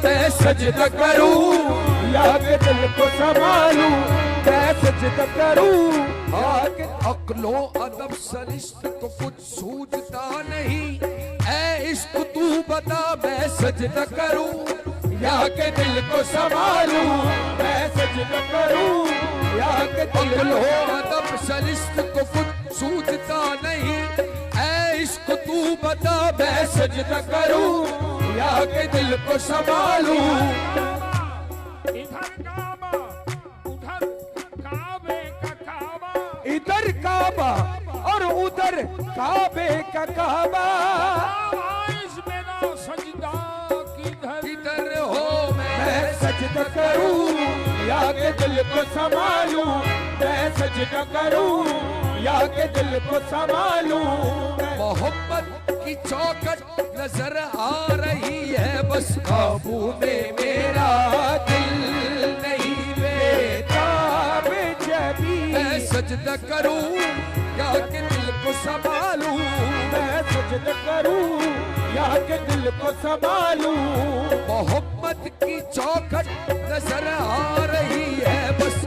मैं सजदा करूं या के दिल को संभालूं, मैं सजदा करूं आके। अक्लो अदब सरिश्त को कुछ सूझता नहीं, ऐ इश्क तू बता मैं सजदा करूं या के दिल को संभालूं, मैं सजदा करूं या के दिल को। अदब सरिश्त को कुछ सूझता नहीं, ऐ इश्क तू बता मैं सजदा करूं या के दिल को संभालूं। इधर काबा उधर काबे का काबा, इधर काबा और उधर काबे का काबा, इसमें ना सजदा किधर किधर हो मैं सजदा करूं या के दिल को संभालूं, मैं सजदा करूं या के दिल को संभालूं। मोहब्बत की चौखट नजर आ रही है, बस काबू में मेरा दिल नहीं बेताब जबी। मैं सजदा करूं या के दिल को संभालूं, मैं सजदा करूं या के दिल को संभालूं। मोहब्बत की चौखट नजर आ रही है, बस